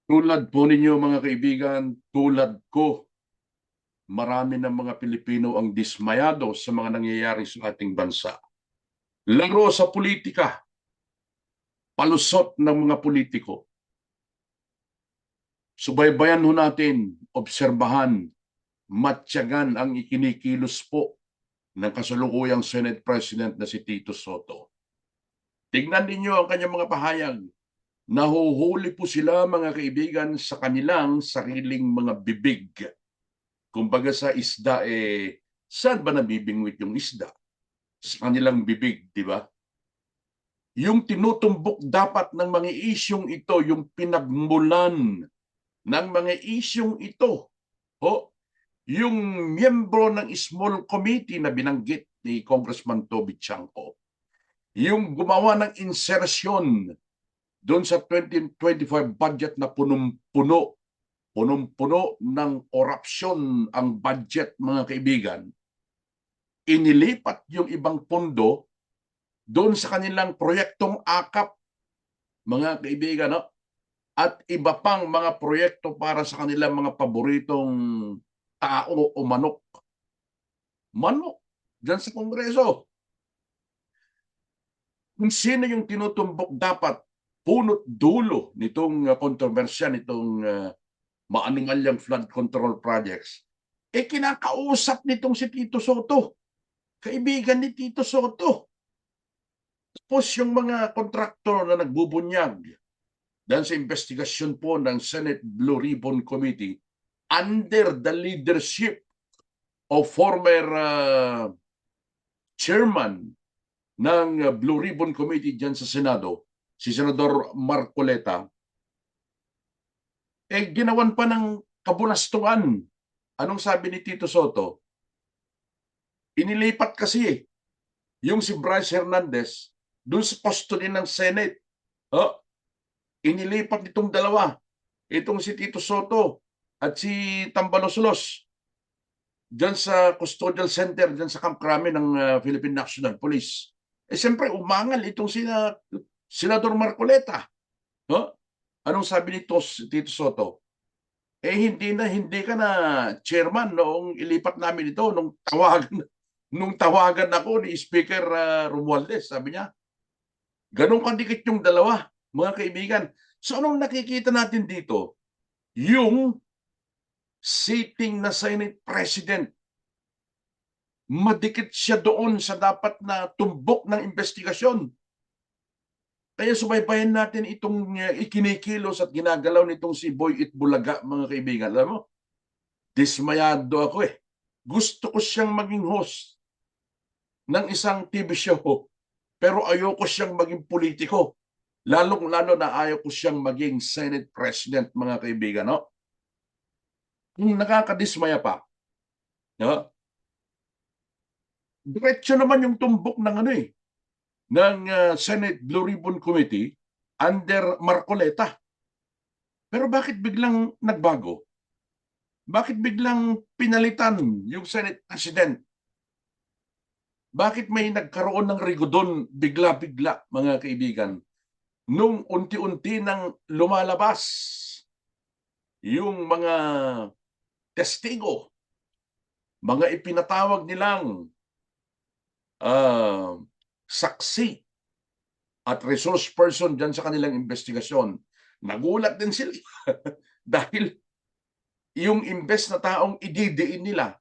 Tulad po ninyo mga kaibigan, tulad ko, marami ng mga Pilipino ang dismayado sa mga nangyayari sa ating bansa. Laro sa politika, palusot ng mga politiko. Subaybayan ho natin, obserbahan, matyagan ang ikinikilos po ng kasalukuyang Senate President na si Tito Soto. Tingnan ninyo ang kanyang mga pahayag. Nahuhuli po sila mga kaibigan sa kanilang sariling mga bibig. Kumbaga sa isda, saan ba nabibingwit yung isda? Sa kanilang bibig, di ba? Yung tinutumbok dapat ng mga isyong ito, yung pinagmulan ng mga isyong ito, o yung miyembro ng small committee na binanggit ni Congressman Toby Chanco, yung gumawa ng insertion doon sa 2025 budget na punong-puno, punong-puno ng korupsyon ang budget, mga kaibigan, inilipat yung ibang pondo doon sa kanilang proyektong akap, mga kaibigan, no? At iba pang mga proyekto para sa kanilang mga paboritong tao o manok. Manok, dyan sa Kongreso. Kung sino yung tinutumbok dapat punot dulo nitong kontrobersya, nitong maanumalyang flood control projects, kinakausap nitong si Tito Soto. Kaibigan ni Tito Soto. Tapos yung mga kontraktor na nagbubunyag dahil sa investigasyon po ng Senate Blue Ribbon Committee under the leadership of former chairman ng Blue Ribbon Committee dyan sa Senado, si Senador Marcoleta, ginawan pa ng kabulastuan. Anong sabi ni Tito Soto? Inilipat kasi yung si Bryce Hernandez dun sa posto din ng Senate. Oh, inilipat nitong dalawa. Itong si Tito Soto at si Tambaloslos dyan sa custodial center dyan sa Camp Crame ng Philippine National Police. Siyempre, umangal itong Senador Marcoleta. No? Anong sabi ni Tito Soto? Hindi ka na chairman noong ilipat namin ito, nung tawagan ako ni Speaker Romualdez, sabi niya. Ganun kadikit yung dalawa, mga kaibigan. So anong nakikita natin dito? Yung sitting na Senate President, madikit siya doon sa dapat na tumbok ng investigasyon. Kaya subaybayan natin itong ikinikilos at ginagalaw nitong si Boy Itbulaga, mga kaibigan. Alam mo, dismayado ako eh. Gusto ko siyang maging host ng isang TV show, pero ayoko siyang maging politiko. Lalong-lalo na ayaw ko siyang maging Senate President, mga kaibigan. No? Kung nakakadismaya pa, no? Diretso naman yung tumbok ng ng Senate Blue Ribbon Committee under Marcoleta. Pero bakit biglang nagbago? Bakit biglang pinalitan yung Senate President? Bakit may nagkaroon ng rigodon bigla-bigla, mga kaibigan? Nung unti-unti nang lumalabas yung mga testigo, mga ipinatawag nilang saksi at resource person dyan sa kanilang investigasyon, nagulat din sila dahil yung imbes na taong ididiin nila,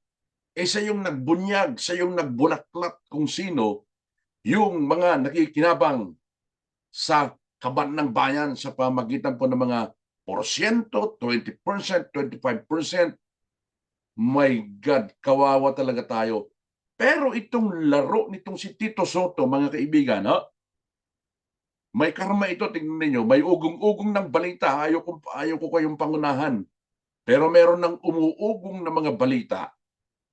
siya yung nagbunyag, siya yung nagbulaklat kung sino yung mga nakikinabang sa kaban ng bayan sa pamagitan po ng mga porsyento, 20%, 25%. My God, kawawa talaga tayo. Pero itong laro nitong si Tito Soto, mga kaibigan, may karma ito, tingnan niyo, may ugong-ugong ng balita, ayaw ko kayong pangunahan. Pero meron ng umuugong na mga balita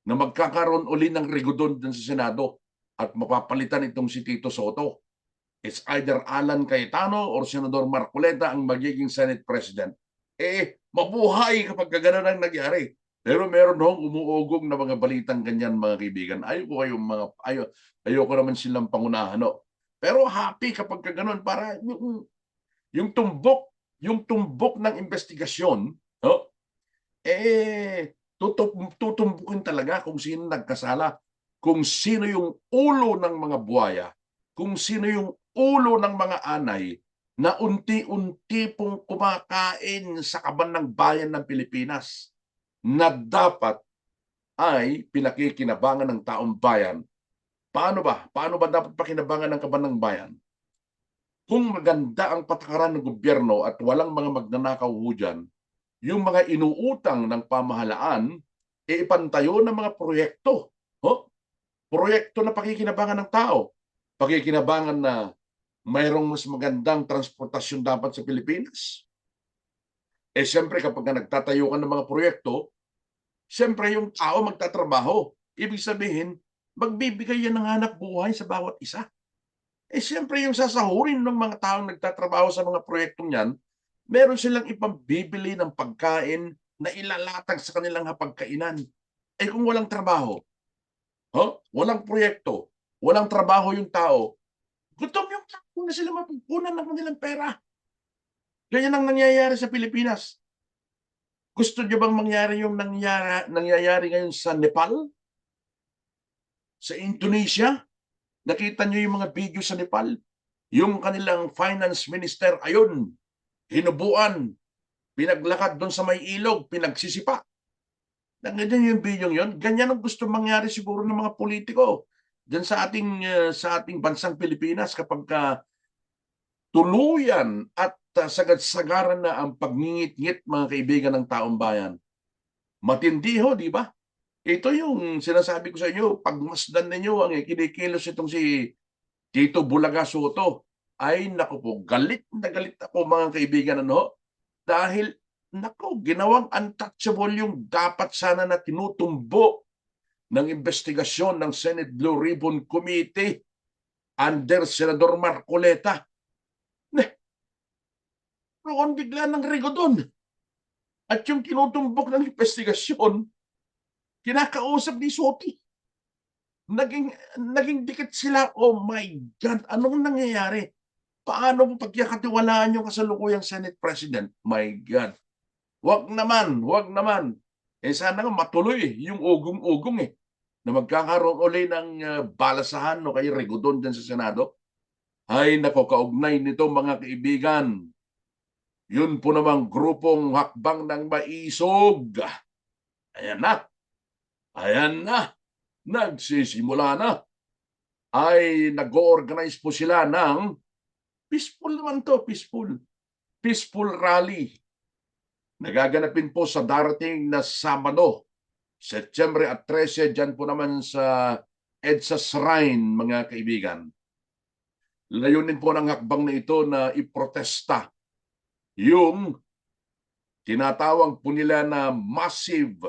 na magkakaroon uli ng rigodon dun sa Senado at mapapalitan itong si Tito Soto. It's either Alan Cayetano or Senador Marcoleta ang magiging Senate President. Mabuhay kapag gano'n ang nangyari. Pero meron hong umuugong na mga balitang ganyan, mga kaibigan. Ayoko naman silang pangunahan. No? Pero happy kapag gano'n para yung tumbok yung tumbok ng investigasyon, no? Tutumbukin talaga kung sino nagkasala, kung sino yung ulo ng mga buwaya, kung sino yung ulo ng mga anay na unti-unti pong kumakain sa kaban ng bayan ng Pilipinas na dapat ay pinakikinabangan ng taong bayan. Paano ba? Paano ba dapat pakinabangan ng kaban ng bayan? Kung maganda ang patakaran ng gobyerno at walang mga magnanakaw dyan, yung mga inuutang ng pamahalaan, ipantayo ng mga proyekto. Oh, proyekto na pakikinabangan ng tao. Pakikinabangan na mayroong mas magandang transportasyon dapat sa Pilipinas. Siyempre kapag nagtatayo ka ng mga proyekto, siyempre yung tao magtatrabaho. Ibig sabihin, magbibigay yan ng hanap buhay sa bawat isa. Siyempre yung sasahurin ng mga taong nagtatrabaho sa mga proyektong yan, meron silang ipambibili ng pagkain na ilalatag sa kanilang hapagkainan. Kung walang trabaho, walang proyekto, walang trabaho yung tao, gutom yung tao na sila mapupunan ng kanilang pera. Ganyan ang nangyayari sa Pilipinas. Gusto niyo bang mangyari yung nangyayari ngayon sa Nepal? Sa Indonesia? Nakita niyo yung mga video sa Nepal? Yung kanilang finance minister, ayun, hinubuan, pinaglakad doon sa may ilog, pinagsisipa. Ganyan yung video yun. Ganyan ang gusto mangyari siguro ng mga politiko diyan sa ating bansang Pilipinas kapag tuluyan at sagad-sagaran na ang pagngingit-ngit mga kaibigan ng taong bayan. Matindi ho, di ba? Ito yung sinasabi ko sa inyo, pagmasdan ninyo ang kinikilos itong si Tito Bulaga Soto. Ay naku po, galit na galit ako mga kaibigan dahil naku, ginawang untouchable yung dapat sana na tinutumbo ng investigasyon ng Senate Blue Ribbon Committee under Senador Marcoleta. Roon bigla ng rigodon. At yung tinutumbok ng investigasyon, kinakausap ni Soti. Naging dikit sila. Oh my God, anong nangyayari? Paano pagkakatiwalaan yung kasalukuyang Senate President? My God. Wag naman, wag naman. Sana nga matuloy yung ugong-ugong na magkakaroon uli ng balasahan o kay Rigodon dyan sa Senado. Ay nako, kaugnay nito mga kaibigan. Yun po namang grupong hakbang ng maisog. Ayan na. Ayan na. Nagsisimula na. Ay nag-organize po sila ng peaceful naman to, peaceful rally. Nagaganapin po sa darating na Sabado, Setyembre 13, dyan po naman sa EDSA Shrine, mga kaibigan. Layunin po ng hakbang na ito na iprotesta yung tinatawag po nila na massive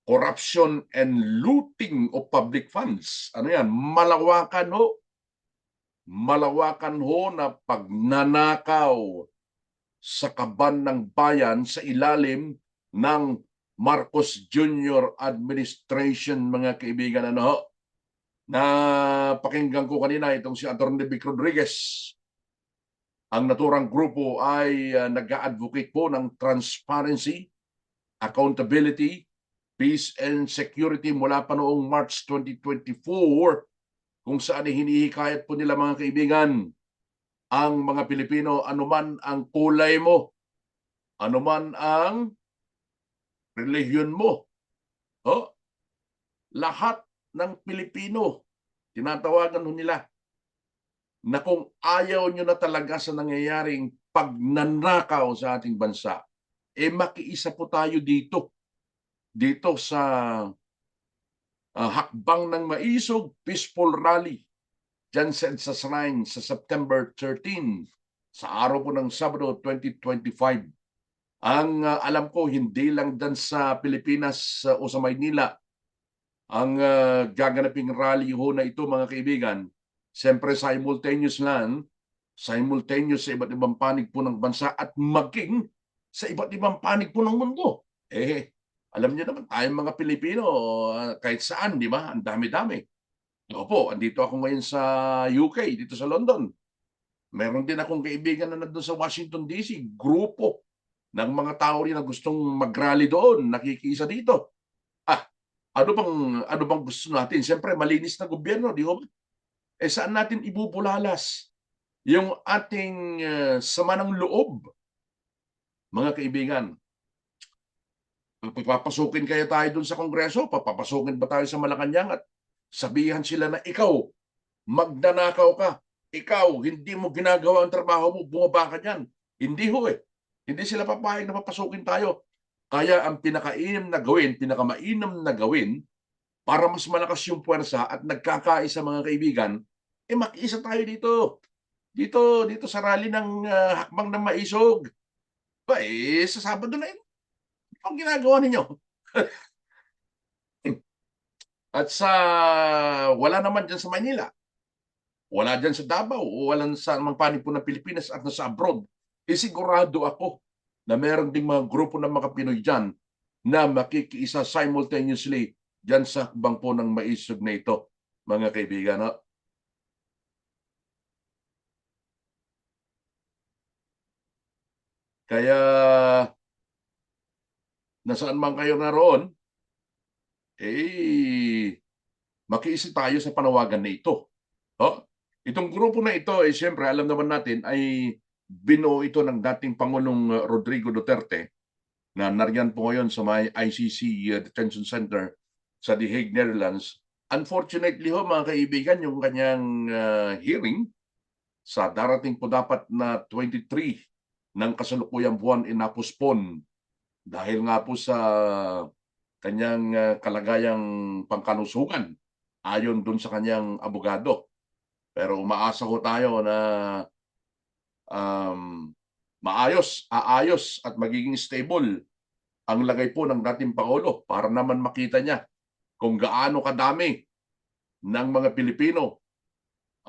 corruption and looting of public funds. Ano yan? Malawakan ho na pagnanakaw sa kaban ng bayan sa ilalim ng Marcos Jr. administration, mga kaibigan. Na pakinggan ko kanina itong si Atty. Vic Rodriguez. Ang naturang grupo ay nag-a-advocate po ng transparency, accountability, peace and security mula pa noong March 2024, kung saan hinihikayat po nila mga kaibigan ang mga Pilipino, anuman ang kulay mo, anuman ang relihiyon mo, lahat ng Pilipino, tinatawagan nila na kung ayaw nyo na talaga sa nangyayaring pagnanakaw sa ating bansa, makiisa po tayo dito sa hakbang ng maisog peaceful rally dyan sa Shrine sa September 13, sa araw po ng Sabado 2025. Ang alam ko, hindi lang dyan sa Pilipinas o sa Maynila ang gaganaping rally ho na ito, mga kaibigan. Siyempre simultaneous sa iba't ibang panig po ng bansa at maging sa iba't ibang panig po ng mundo. Alam niyo naman, tayong mga Pilipino, kahit saan, di ba? Ang dami-dami. Ako po, andito ako ngayon sa UK, dito sa London. Meron din akong kaibigan na nandun sa Washington DC, grupo ng mga tao rin na gustong mag-rally doon, nakikiisa dito. Ah, ano bang gusto natin? Siyempre, malinis na gobyerno, di ba? Saan natin ibubulalas yung ating sama ng loob, mga kaibigan? Papapasukin kaya tayo dun sa Kongreso? Papapasukin ba tayo sa Malacanang at sabihan sila na ikaw, magnanakaw ka, ikaw, hindi mo ginagawa ang trabaho mo, bumaba ka dyan. Hindi ho eh. Hindi sila papayag na papasukin tayo. Kaya ang pinakamainam na gawin para mas malakas yung puwersa at nagkakaisa mga kaibigan, makiisa tayo dito. Dito sa rally ng Hakbang ng Maisog. Sa Sabado na yun. Ang ginagawa ninyo. At wala naman dyan sa Manila. Wala dyan sa Davao o wala sa mga panig po ng Pilipinas at nasa abroad. Sigurado ako na meron ding mga grupo ng mga Pinoy dyan na makikiisa simultaneously dyan sa hakbang po ng maisog na ito, mga kaibigan. No? Kaya nasaan man kayo naroon, makiisa tayo sa panawagan na ito. Oh, itong grupo na ito, siyempre, alam naman natin, ay binuo ito ng dating Pangulong Rodrigo Duterte na nariyan po ngayon sa may ICC Detention Center sa The Hague, Netherlands. Unfortunately ho, mga kaibigan, yung kanyang hearing sa darating po dapat na 23 ng kasalukuyang buwan inapospon dahil nga po sa kanyang kalagayang pangkalusugan ayon dun sa kanyang abogado. Pero umaasa ho tayo na aayos at magiging stable ang lagay po ng dating Pangulo para naman makita niya kung gaano kadami ng mga Pilipino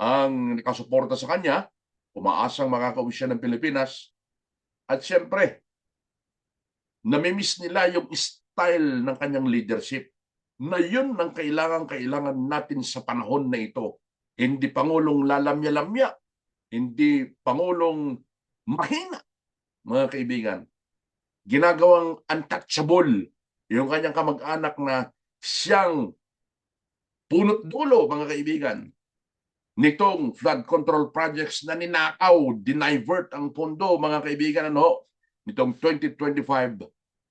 ang nakasuporta sa kanya, umaasang makakauwi siya ng Pilipinas. At siyempre, namimiss nila yung style ng kanyang leadership na yun ang kailangan natin sa panahon na ito. Hindi Pangulong lalamya-lamya, hindi Pangulong mahina, mga kaibigan. Ginagawang untouchable yung kanyang kamag-anak na siyang punot dulo, mga kaibigan, nitong flood control projects na ninakaw, dinivert ang pondo, mga kaibigan, nitong 2025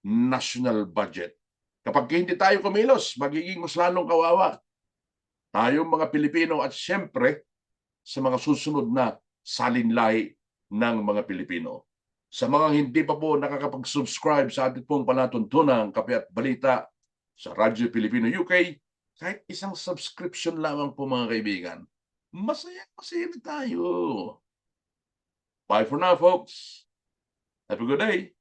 national budget. Kapag hindi tayo kumilos, magiging mas lalong kawawa tayong mga Pilipino at siyempre sa mga susunod na salinlay ng mga Pilipino. Sa mga hindi pa po nakakapag-subscribe sa ating pong palatuntunang Kape at Balita sa Radyo Pilipino UK, kahit isang subscription lamang po mga kaibigan, masaya tayo. Bye for now, folks. Have a good day.